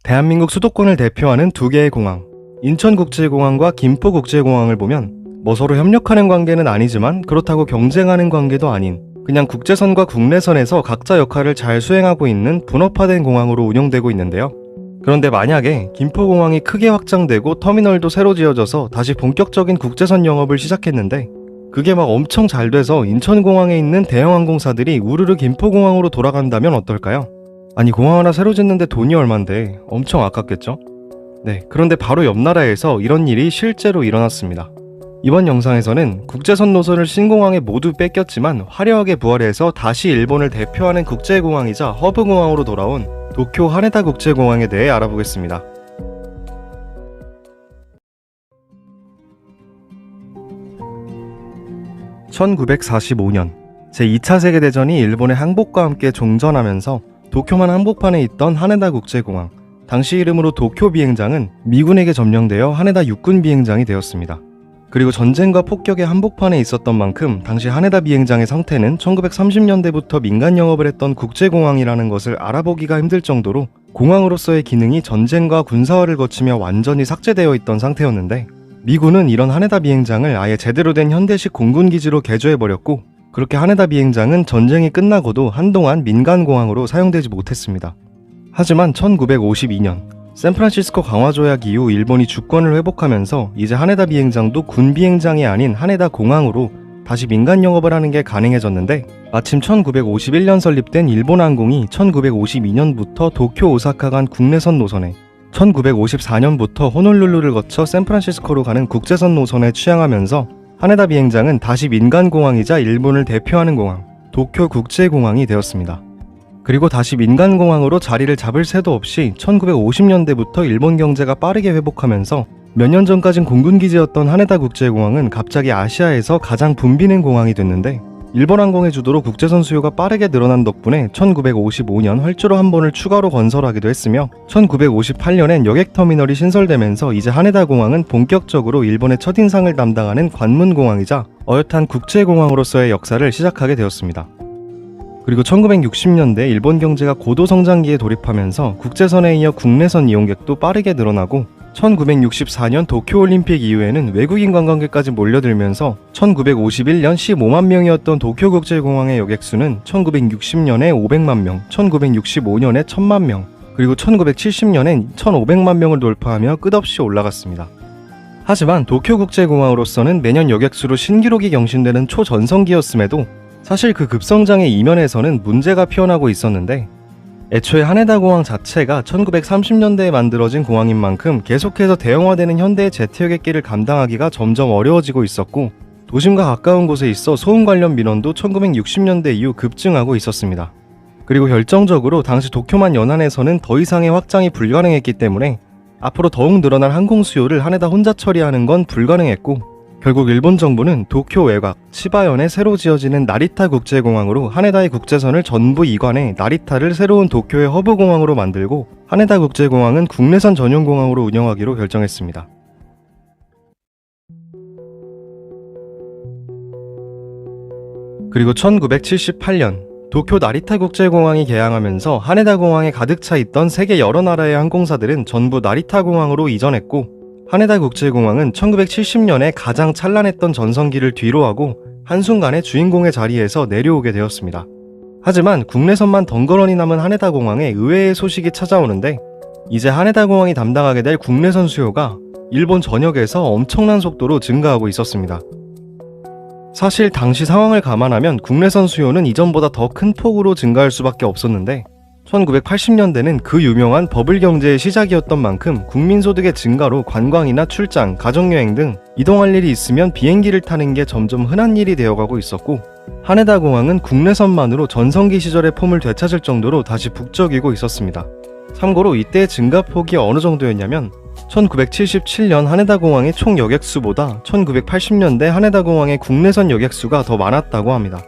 대한민국 수도권을 대표하는 두 개의 공항, 인천국제공항과 김포국제공항을 보면 뭐 서로 협력하는 관계는 아니지만 그렇다고 경쟁하는 관계도 아닌 그냥 국제선과 국내선에서 각자 역할을 잘 수행하고 있는 분업화된 공항으로 운영되고 있는데요. 그런데 만약에 김포공항이 크게 확장되고 터미널도 새로 지어져서 다시 본격적인 국제선 영업을 시작했는데 그게 막 엄청 잘 돼서 인천공항에 있는 대형 항공사들이 우르르 김포공항으로 돌아간다면 어떨까요? 아니, 공항 하나 새로 짓는데 돈이 얼만데 엄청 아깝겠죠? 네, 그런데 바로 옆 나라에서 이런 일이 실제로 일어났습니다. 이번 영상에서는 국제선 노선을 신공항에 모두 뺏겼지만 화려하게 부활해서 다시 일본을 대표하는 국제공항이자 허브공항으로 돌아온 도쿄 하네다 국제공항에 대해 알아보겠습니다. (1945년) 제2차 세계대전이 일본의 항복과 함께 종전하면서 도쿄만 한복판에 있던 하네다 국제공항, 당시 이름으로 도쿄 비행장은 미군에게 점령되어 하네다 육군 비행장이 되었습니다. 그리고 전쟁과 폭격의 한복판에 있었던 만큼 당시 하네다 비행장의 상태는 1930년대부터 민간 영업을 했던 국제공항이라는 것을 알아보기가 힘들 정도로 공항으로서의 기능이 전쟁과 군사화를 거치며 완전히 삭제되어 있던 상태였는데, 미군은 이런 하네다 비행장을 아예 제대로 된 현대식 공군기지로 개조해버렸고, 그렇게 하네다 비행장은 전쟁이 끝나고도 한동안 민간공항으로 사용되지 못했습니다. 하지만 1952년 샌프란시스코 강화 조약 이후 일본이 주권을 회복하면서 이제 하네다 비행장도 군 비행장이 아닌 하네다 공항으로 다시 민간 영업을 하는 게 가능해졌는데, 마침 1951년 설립된 일본항공이 1952년부터 도쿄 오사카 간 국내선 노선에, 1954년부터 호놀룰루를 거쳐 샌프란시스코로 가는 국제선 노선에 취항하면서 하네다 비행장은 다시 민간공항이자 일본을 대표하는 공항, 도쿄 국제공항이 되었습니다. 그리고 다시 민간공항으로 자리를 잡을 새도 없이 1950년대부터 일본 경제가 빠르게 회복하면서 몇 년 전까진 공군기지였던 하네다 국제공항은 갑자기 아시아에서 가장 붐비는 공항이 됐는데, 일본 항공의 주도로 국제선 수요가 빠르게 늘어난 덕분에 1955년 활주로 한 번을 추가로 건설하기도 했으며 1958년엔 여객터미널이 신설되면서 이제 하네다 공항은 본격적으로 일본의 첫인상을 담당하는 관문공항이자 어엿한 국제공항으로서의 역사를 시작하게 되었습니다. 그리고 1960년대 일본 경제가 고도 성장기에 돌입하면서 국제선에 이어 국내선 이용객도 빠르게 늘어나고 1964년 도쿄올림픽 이후에는 외국인 관광객까지 몰려들면서 1951년 15만 명이었던 도쿄국제공항의 여객수는 1960년에 500만 명, 1965년에 1000만 명, 그리고 1970년엔 1500만 명을 돌파하며 끝없이 올라갔습니다. 하지만 도쿄국제공항으로서는 매년 여객수로 신기록이 경신되는 초전성기였음에도 사실 그 급성장의 이면에서는 문제가 피어나고 있었는데, 애초에 하네다 공항 자체가 1930년대에 만들어진 공항인 만큼 계속해서 대형화되는 현대의 제트 여객기를 감당하기가 점점 어려워지고 있었고, 도심과 가까운 곳에 있어 소음 관련 민원도 1960년대 이후 급증하고 있었습니다. 그리고 결정적으로 당시 도쿄만 연안에서는 더 이상의 확장이 불가능했기 때문에 앞으로 더욱 늘어날 항공 수요를 하네다 혼자 처리하는 건 불가능했고, 결국 일본 정부는 도쿄 외곽 치바현에 새로 지어지는 나리타 국제공항으로 하네다의 국제선을 전부 이관해 나리타를 새로운 도쿄의 허브공항으로 만들고, 하네다 국제공항은 국내선 전용공항으로 운영하기로 결정했습니다. 그리고 1978년 도쿄 나리타 국제공항이 개항하면서 하네다 공항에 가득 차 있던 세계 여러 나라의 항공사들은 전부 나리타 공항으로 이전했고, 하네다 국제공항은 1970년에 가장 찬란했던 전성기를 뒤로하고 한순간에 주인공의 자리에서 내려오게 되었습니다. 하지만 국내선만 덩그러니 남은 하네다 공항에 의외의 소식이 찾아오는데, 이제 하네다 공항이 담당하게 될 국내선 수요가 일본 전역에서 엄청난 속도로 증가하고 있었습니다. 사실 당시 상황을 감안하면 국내선 수요는 이전보다 더 큰 폭으로 증가할 수밖에 없었는데, 1980년대는 그 유명한 버블 경제의 시작이었던 만큼 국민소득의 증가로 관광이나 출장, 가족여행 등 이동할 일이 있으면 비행기를 타는 게 점점 흔한 일이 되어가고 있었고, 하네다 공항은 국내선만으로 전성기 시절의 폼을 되찾을 정도로 다시 북적이고 있었습니다. 참고로 이때의 증가폭이 어느 정도였냐면 1977년 하네다 공항의 총 여객수보다 1980년대 하네다 공항의 국내선 여객수가 더 많았다고 합니다.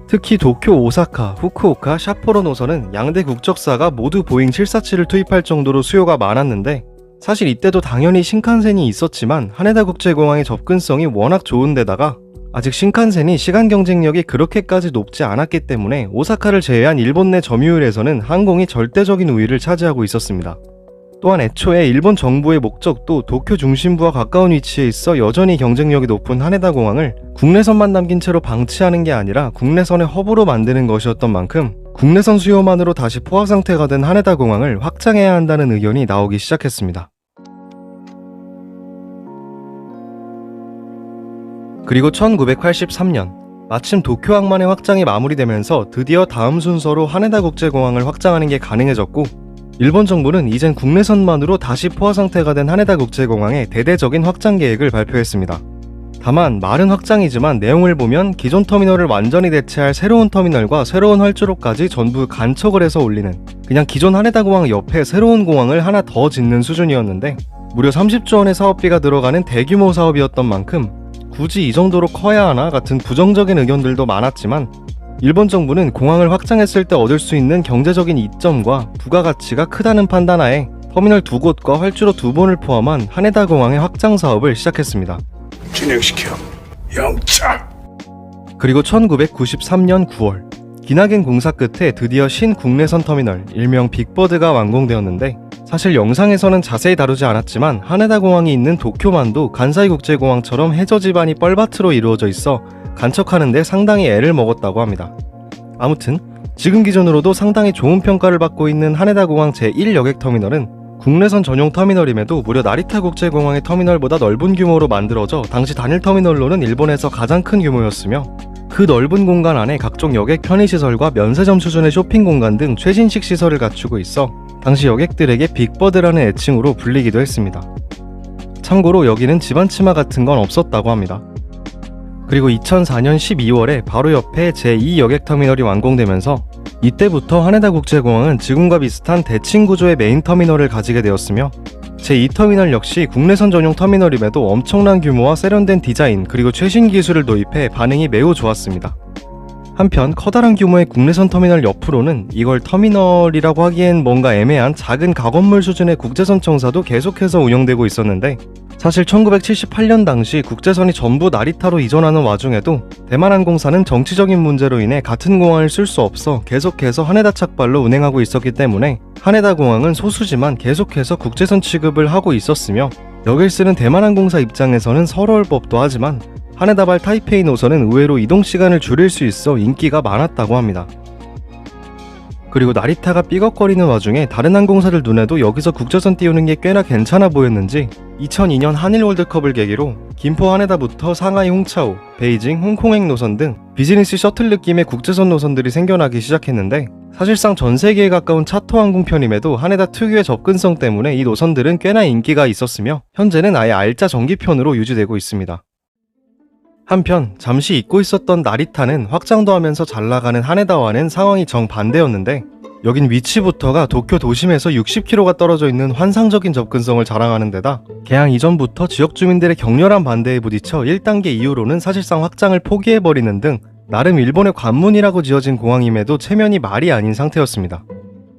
특히 도쿄, 오사카, 후쿠오카, 삿포로 노선은 양대 국적사가 모두 보잉 747을 투입할 정도로 수요가 많았는데, 사실 이때도 당연히 신칸센이 있었지만 하네다 국제공항의 접근성이 워낙 좋은 데다가 아직 신칸센이 시간 경쟁력이 그렇게까지 높지 않았기 때문에 오사카를 제외한 일본 내 점유율에서는 항공이 절대적인 우위를 차지하고 있었습니다. 또한 애초에 일본 정부의 목적도 도쿄 중심부와 가까운 위치에 있어 여전히 경쟁력이 높은 하네다 공항을 국내선만 남긴 채로 방치하는 게 아니라 국내선의 허브로 만드는 것이었던 만큼 국내선 수요만으로 다시 포화 상태가 된 하네다 공항을 확장해야 한다는 의견이 나오기 시작했습니다. 그리고 1983년 마침 도쿄 항만의 확장이 마무리되면서 드디어 다음 순서로 하네다 국제공항을 확장하는 게 가능해졌고, 일본 정부는 이젠 국내선만으로 다시 포화 상태가 된 하네다 국제공항의 대대적인 확장 계획을 발표했습니다. 다만 말은 확장이지만 내용을 보면 기존 터미널을 완전히 대체할 새로운 터미널과 새로운 활주로까지 전부 간척을 해서 올리는, 그냥 기존 하네다 공항 옆에 새로운 공항을 하나 더 짓는 수준이었는데, 무려 30조 원의 사업비가 들어가는 대규모 사업이었던 만큼 굳이 이 정도로 커야 하나 같은 부정적인 의견들도 많았지만, 일본 정부는 공항을 확장했을 때 얻을 수 있는 경제적인 이점과 부가가치가 크다는 판단하에 터미널 2곳과 활주로 2번을 포함한 하네다 공항의 확장 사업을 시작했습니다. 진행시켜. 영차. 그리고 1993년 9월 기나긴 공사 끝에 드디어 신국내선 터미널 일명 빅버드가 완공되었는데, 사실 영상에서는 자세히 다루지 않았지만 하네다 공항이 있는 도쿄만도 간사이 국제공항처럼 해저 지반이 뻘밭으로 이루어져 있어 간척하는데 상당히 애를 먹었다고 합니다. 아무튼 지금 기준으로도 상당히 좋은 평가를 받고 있는 하네다 공항 제1여객 터미널은 국내선 전용 터미널임에도 무려 나리타 국제공항의 터미널보다 넓은 규모로 만들어져 당시 단일 터미널로는 일본에서 가장 큰 규모였으며, 그 넓은 공간 안에 각종 여객 편의시설과 면세점 수준의 쇼핑 공간 등 최신식 시설을 갖추고 있어 당시 여객들에게 빅버드라는 애칭으로 불리기도 했습니다. 참고로 여기는 집안 치마 같은 건 없었다고 합니다. 그리고 2004년 12월에 바로 옆에 제2여객터미널이 완공되면서 이때부터 하네다 국제공항은 지금과 비슷한 대칭 구조의 메인 터미널을 가지게 되었으며, 제2터미널 역시 국내선 전용 터미널임에도 엄청난 규모와 세련된 디자인 그리고 최신 기술을 도입해 반응이 매우 좋았습니다. 한편 커다란 규모의 국내선 터미널 옆으로는 이걸 터미널이라고 하기엔 뭔가 애매한 작은 가건물 수준의 국제선 청사도 계속해서 운영되고 있었는데, 사실 1978년 당시 국제선이 전부 나리타로 이전하는 와중에도 대만항공사는 정치적인 문제로 인해 같은 공항을 쓸 수 없어 계속해서 하네다 착발로 운행하고 있었기 때문에 하네다 공항은 소수지만 계속해서 국제선 취급을 하고 있었으며, 여길 쓰는 대만항공사 입장에서는 서러울 법도 하지만 하네다발 타이페이 노선은 의외로 이동 시간을 줄일 수 있어 인기가 많았다고 합니다. 그리고 나리타가 삐걱거리는 와중에 다른 항공사들 눈에도 여기서 국제선 띄우는 게 꽤나 괜찮아 보였는지 2002년 한일 월드컵을 계기로 김포 하네다부터 상하이 홍차오, 베이징, 홍콩행 노선 등 비즈니스 셔틀 느낌의 국제선 노선들이 생겨나기 시작했는데, 사실상 전 세계에 가까운 차터 항공편임에도 하네다 특유의 접근성 때문에 이 노선들은 꽤나 인기가 있었으며 현재는 아예 알짜 정기편으로 유지되고 있습니다. 한편 잠시 잊고 있었던 나리타는 확장도 하면서 잘 나가는 하네다와는 상황이 정반대였는데, 여긴 위치부터가 도쿄 도심에서 60km가 떨어져 있는 환상적인 접근성을 자랑하는 데다 개항 이전부터 지역 주민들의 격렬한 반대에 부딪혀 1단계 이후로는 사실상 확장을 포기해버리는 등 나름 일본의 관문이라고 지어진 공항임에도 체면이 말이 아닌 상태였습니다.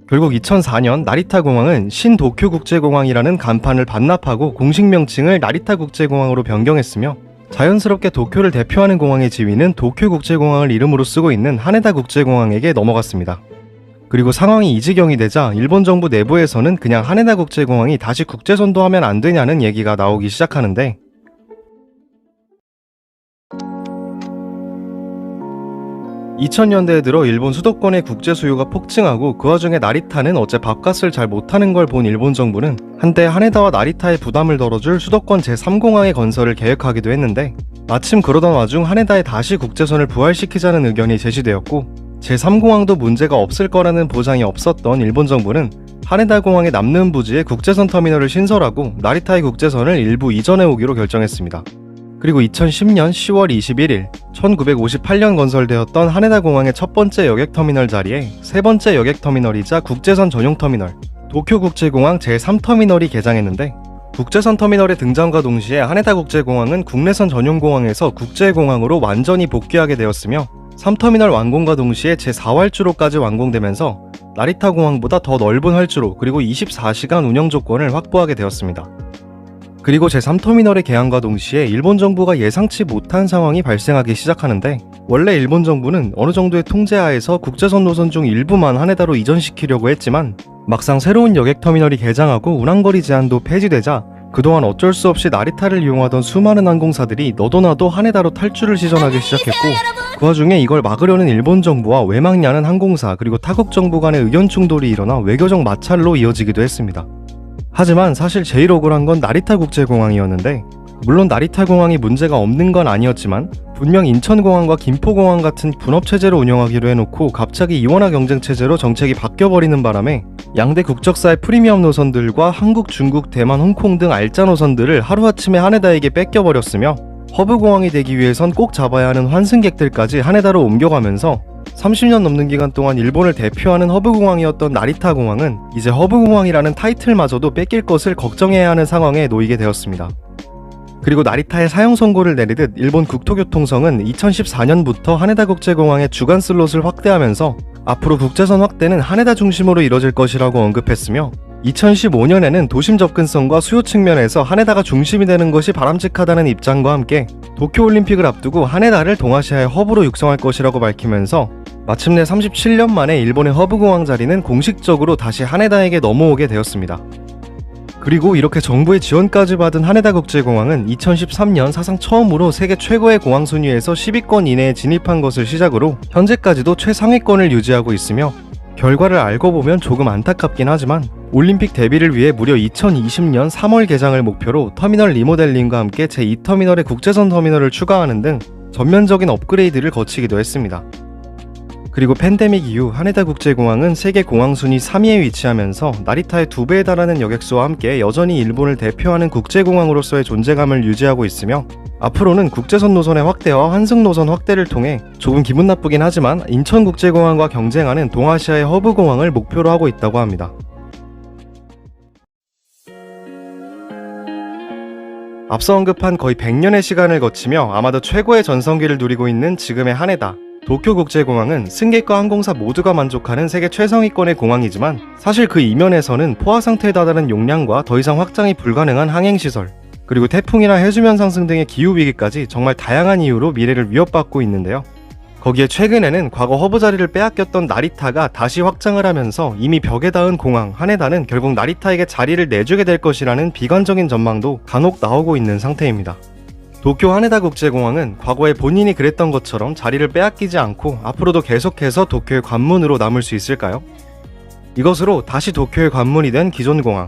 결국 2004년 나리타 공항은 신도쿄 국제공항이라는 간판을 반납하고 공식 명칭을 나리타 국제공항으로 변경했으며, 자연스럽게 도쿄를 대표하는 공항의 지위는 도쿄국제공항을 이름으로 쓰고 있는 하네다 국제공항에게 넘어갔습니다. 그리고 상황이 이 지경이 되자 일본 정부 내부에서는 그냥 하네다 국제공항이 다시 국제선도 하면 안 되냐는 얘기가 나오기 시작하는데, 2000년대에 들어 일본 수도권의 국제 수요가 폭증하고 그 와중에 나리타는 어째 밥값을 잘 못하는 걸 본 일본 정부는 한때 하네다와 나리타의 부담을 덜어줄 수도권 제3공항의 건설을 계획하기도 했는데, 마침 그러던 와중 하네다에 다시 국제선을 부활시키자는 의견이 제시되었고, 제3공항도 문제가 없을 거라는 보장이 없었던 일본 정부는 하네다 공항의 남는 부지에 국제선 터미널을 신설하고 나리타의 국제선을 일부 이전해 오기로 결정했습니다. 그리고 2010년 10월 21일 1958년 건설되었던 하네다 공항의 첫 번째 여객터미널 자리에 세 번째 여객터미널이자 국제선 전용터미널 도쿄국제공항 제3터미널이 개장했는데, 국제선 터미널의 등장과 동시에 하네다 국제공항은 국내선 전용공항에서 국제공항으로 완전히 복귀하게 되었으며, 3터미널 완공과 동시에 제4활주로까지 완공되면서 나리타 공항보다 더 넓은 활주로 그리고 24시간 운영 조건을 확보하게 되었습니다. 그리고 제3터미널의 개항과 동시에 일본 정부가 예상치 못한 상황이 발생하기 시작하는데, 원래 일본 정부는 어느 정도의 통제하에서 국제선 노선 중 일부만 하네다로 이전시키려고 했지만 막상 새로운 여객터미널이 개장하고 운항거리 제한도 폐지되자 그동안 어쩔 수 없이 나리타를 이용하던 수많은 항공사들이 너도나도 하네다로 탈출을 시전하기 시작했고, 그 와중에 이걸 막으려는 일본 정부와 외막냐는 항공사 그리고 타국 정부 간의 의견 충돌이 일어나 외교적 마찰로 이어지기도 했습니다. 하지만 사실 제일 억울한 건 나리타 국제공항이었는데, 물론 나리타 공항이 문제가 없는 건 아니었지만 분명 인천공항과 김포공항 같은 분업체제로 운영하기로 해놓고 갑자기 이원화 경쟁체제로 정책이 바뀌어버리는 바람에 양대 국적사의 프리미엄 노선들과 한국, 중국, 대만, 홍콩 등 알짜 노선들을 하루아침에 하네다에게 뺏겨버렸으며, 허브공항이 되기 위해선 꼭 잡아야 하는 환승객들까지 하네다로 옮겨가면서 30년 넘는 기간 동안 일본을 대표하는 허브공항이었던 나리타 공항은 이제 허브공항이라는 타이틀마저도 뺏길 것을 걱정해야 하는 상황에 놓이게 되었습니다. 그리고 나리타에 사용 선고를 내리듯 일본 국토교통성은 2014년부터 하네다 국제공항의 주간 슬롯을 확대하면서 앞으로 국제선 확대는 하네다 중심으로 이뤄질 것이라고 언급했으며, 2015년에는 도심 접근성과 수요 측면에서 하네다가 중심이 되는 것이 바람직하다는 입장과 함께 도쿄올림픽을 앞두고 하네다를 동아시아의 허브로 육성할 것이라고 밝히면서 마침내 37년 만에 일본의 허브공항 자리는 공식적으로 다시 하네다에게 넘어오게 되었습니다. 그리고 이렇게 정부의 지원까지 받은 하네다 국제공항은 2013년 사상 처음으로 세계 최고의 공항 순위에서 10위권 이내에 진입한 것을 시작으로 현재까지도 최상위권을 유지하고 있으며, 결과를 알고 보면 조금 안타깝긴 하지만 올림픽 대비를 위해 무려 2020년 3월 개장을 목표로 터미널 리모델링과 함께 제2터미널에 국제선 터미널을 추가하는 등 전면적인 업그레이드를 거치기도 했습니다. 그리고 팬데믹 이후 하네다 국제공항은 세계 공항 순위 3위에 위치하면서 나리타의 2배에 달하는 여객수와 함께 여전히 일본을 대표하는 국제공항으로서의 존재감을 유지하고 있으며, 앞으로는 국제선 노선의 확대와 환승 노선 확대를 통해 조금 기분 나쁘긴 하지만 인천국제공항과 경쟁하는 동아시아의 허브공항을 목표로 하고 있다고 합니다. 앞서 언급한 거의 100년의 시간을 거치며 아마도 최고의 전성기를 누리고 있는 지금의 하네다 도쿄국제공항은 승객과 항공사 모두가 만족하는 세계 최상위권의 공항이지만, 사실 그 이면에서는 포화 상태에 다다른 용량과 더 이상 확장이 불가능한 항행시설, 그리고 태풍이나 해수면 상승 등의 기후위기까지 정말 다양한 이유로 미래를 위협받고 있는데요. 거기에 최근에는 과거 허브 자리를 빼앗겼던 나리타가 다시 확장을 하면서 이미 벽에 닿은 공항 하네다는 결국 나리타에게 자리를 내주게 될 것이라는 비관적인 전망도 간혹 나오고 있는 상태입니다. 도쿄 하네다 국제공항은 과거에 본인이 그랬던 것처럼 자리를 빼앗기지 않고 앞으로도 계속해서 도쿄의 관문으로 남을 수 있을까요? 이것으로 다시 도쿄의 관문이 된 기존 공항,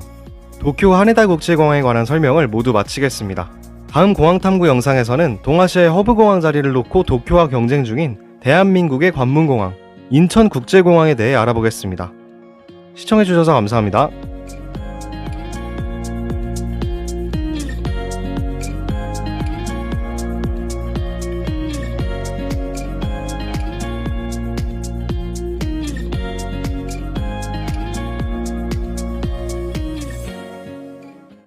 도쿄 하네다 국제공항에 관한 설명을 모두 마치겠습니다. 다음 공항탐구 영상에서는 동아시아의 허브공항 자리를 놓고 도쿄와 경쟁 중인 대한민국의 관문공항, 인천국제공항에 대해 알아보겠습니다. 시청해주셔서 감사합니다.